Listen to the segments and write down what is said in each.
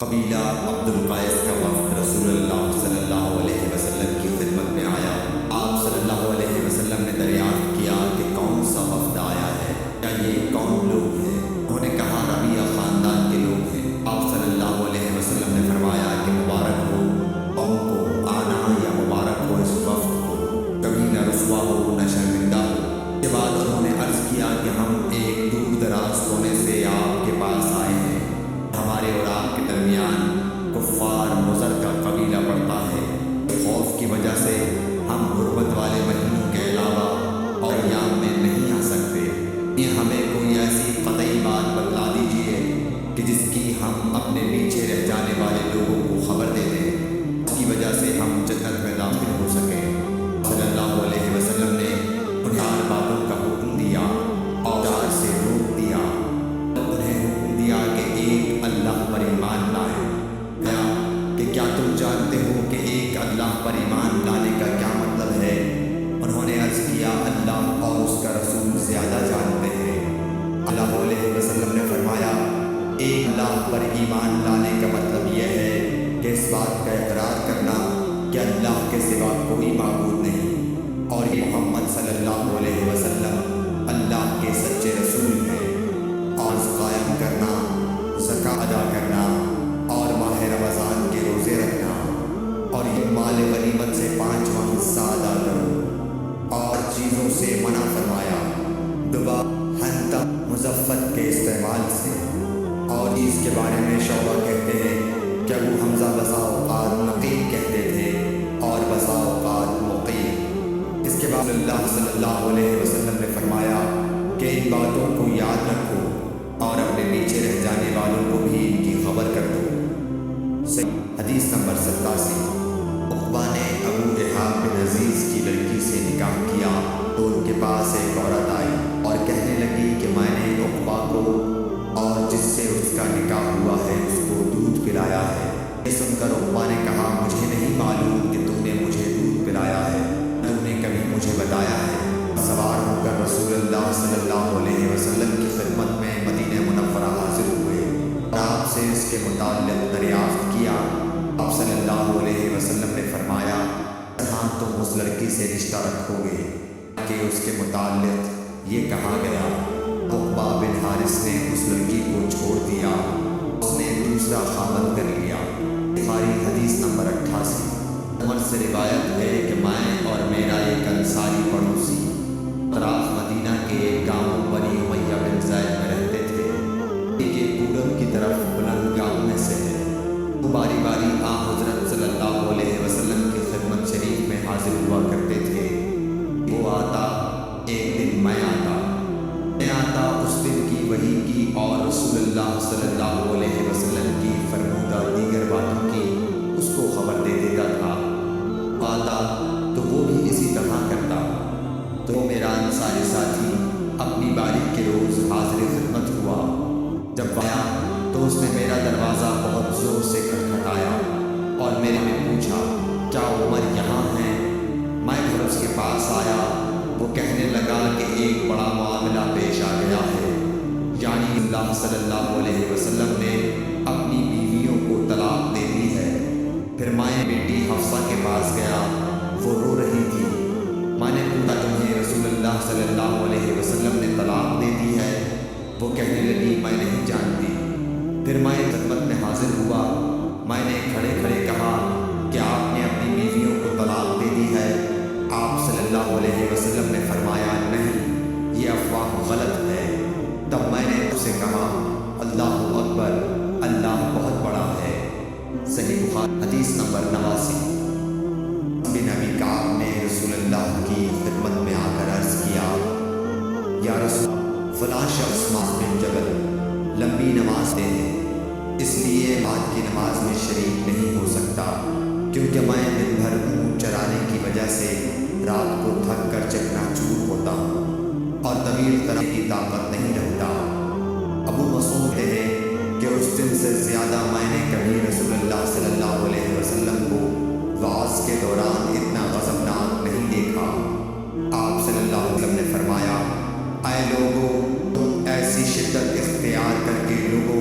قبیلہ عبد القیس کا وفد رسول اللہ صلی اللہ علیہ وسلم کی خدمت میں آیا۔ آپ صلی اللہ علیہ وسلم نے دریافت کیا کہ کون سا وفد آیا ہے، کیا یہ کون لوگ ہیں؟ انہوں نے کہا ربیعہ خاندان کے لوگ ہیں۔ آپ صلی اللہ علیہ وسلم نے فرمایا کہ مبارک ہو قوم کو آنا، یا مبارک ہو اس وفد کو، کبھی نہ رسوا ہو نہ شرمندہ ہو۔ اس کے بعد انہوں نے عرض کیا کہ ہم ایک دور دراز کونے سے آپ کے پاس آئے ہیں۔ ہمارے اور آپ کے درمیان کفار مضر کا قبیلہ پڑتا ہے۔ خوف کی وجہ سے ہم غربت والے مہینوں کے علاوہ اور ایام میں نہیں آ سکتے۔ یہ ہمیں کوئی ایسی قطعی بات بتلا دیجیے کہ جس کی ہم اپنے پیچھے رہ جانے والے لوگوں کو خبر دے دیں، اس کی وجہ سے ہم جنت میں داخل ہو سکیں۔ صلی اللہ علیہ وسلم نے انہیں 4 باتوں کا حکم دیا اور 4 سے روک دیا۔ انہیں حکم دیا کہ ایک اللہ پر ایمان لائیں۔ کہ کیا تم جانتے ہو کہ ایک اللہ پر ایمان لانے کا کیا مطلب ہے؟ انہوں نے عرض کیا اللہ اور اس کا رسول زیادہ جانتے ہیں۔ اللہ علیہ وسلم نے فرمایا ایک اللہ پر ایمان لانے کا مطلب یہ ہے کہ اس بات کا اقرار کرنا کہ اللہ کے سوا کوئی معبود نہیں، اور یہ محمد صلی اللہ علیہ وسلم اللہ کے سچے رسول ہیں، اور قائم کرنا، زکوٰۃ ادا کرنا اور ماہ رمضان کے روزے رکھنا، اور یہ مال غنیمت سے 5واں حصہ ادا کرو، اور چیزوں سے منع فرمایا دبا، حنطب، مزفت کے استعمال سے۔ اور اس کے بارے میں شعبہ کہتے ہیں کہ ابو حمزہ بسا اوقات نقیب کہتے تھے اور بسا اوقات مقیم۔ اس کے بعد اللہ صلی اللہ علیہ وسلم نے فرمایا کہ ان باتوں کو یاد رکھو اور اپنے پیچھے رہ جانے والوں کو بھی ان کی خبر کر دو۔ حدیث نمبر 87۔ عقبہ نے ابو احاب بن عزیز کی لڑکی سے نکاح کیا تو ان کے پاس ایک عورت آئی اور کہنے لگی کہ میں نے عقبہ کو اور جس سے اس کا نکاح ہوا ہے اس کو دودھ پلایا ہے۔ یہ سن کر عقبہ نے کہا مجھے نہیں معلوم کہ تم نے مجھے دودھ پلایا ہے، تم نے کبھی مجھے بتایا ہے۔ سوار ہو کر رسول اللہ صلی اللہ علیہ وسلم کی خدمت میں مدینہ منورہ حاضر ہوئے اور آپ سے اس کے متعلق دریافت کیا۔ آپ صلی اللہ علیہ وسلم نے فرمایا ہاں تم اس لڑکی سے رشتہ رکھو گے کہ اس کے متعلق یہ کہا گیا۔ عقبہ بن حارث نے اس لڑکی کو چھوڑ دیا، اس نے دوسرا خاوند کر لیا۔ بخاری حدیث نمبر 88۔ عمر سے روایت ہے کہ میں اور میرا ایک انصاری پڑوسی اطراف مدینہ کے ایک گاؤں بنی امیہ بن زید میں رہتے تھے، یہ پورب کی طرف بلند گاؤں میں سے ہے۔ وہ باری باری حضرت صلی اللہ علیہ وسلم کی خدمت شریف میں حاضر ہوا کرتے تھے۔ وہ آتا، ایک دن میں آتا اس دن کی وحی کی اور رسول اللہ صلی اللہ علیہ وسلم کی فرمودہ دیگر باتوں کی اس کو خبر دے دیتا تھا۔ آتا تو وہ بھی اسی طرح کرتا۔ تو میرا انصاری ساتھی اپنی باری کے روز حاضر خدمت ہوا۔ جب آیا تو اس نے میرا دروازہ بہت زور سے کھٹکھٹایا اور میرے میں پوچھا کیا عمر یہاں ہے؟ میں پھر اس کے پاس آیا۔ وہ کہنے لگا کہ ایک بڑا معاملہ پیش آ گیا ہے، یعنی اللہ صلی اللہ علیہ وسلم نے اپنی بیویوں کو طلاق دے دی ہے۔ پھر میں بیٹی حفصہ کے پاس گیا، وہ رو رہی تھی۔ میں نے پوچھا تمہیں رسول اللہ صلی اللہ علیہ وسلم نے طلاق دے دی ہے؟ وہ کہنے لگی میں نہیں جانتی۔ پھر میں خدمت میں حاضر ہوا، میں نے کھڑے کھڑے کہا کہ آپ نے اپنی بیویوں کو طلاق دے دی ہے؟ آپ صلی اللہ علیہ وسلم نے فرمایا نہیں، یہ افواہ غلط ہے۔ تب میں نے اس سے کہا اللہ اکبر، اللہ بہت بڑا ہے۔ صحیح بخاری حدیث نمبر 89۔ بن ابی کعب نے رسول اللہ کی خدمت میں آ کر عرض کیا یا رسول فلاں شخص معاذ بن جبل لمبی نماز دے ہیں، اس لیے آج کی نماز میں شریک نہیں ہو سکتا، کیونکہ میں دن بھر اونٹ چرانے کی وجہ سے رات کو تھک کر چکنا چور ہوتا ہوں اور طویل کرنے کی طاقت نہیں رکھتا۔ ابو مسعود کہتے ہیں کہ اس دن سے زیادہ میں نے کبھی رسول اللہ صلی اللہ علیہ وسلم کو وعظ کے دوران اتنا غضبناک نہیں دیکھا۔ آپ صلی اللہ علیہ وسلم نے فرمایا اے لوگوں، تم ایسی شدت اختیار کر کے لوگوں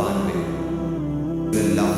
92।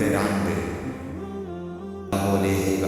93।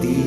3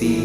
3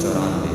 94।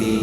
3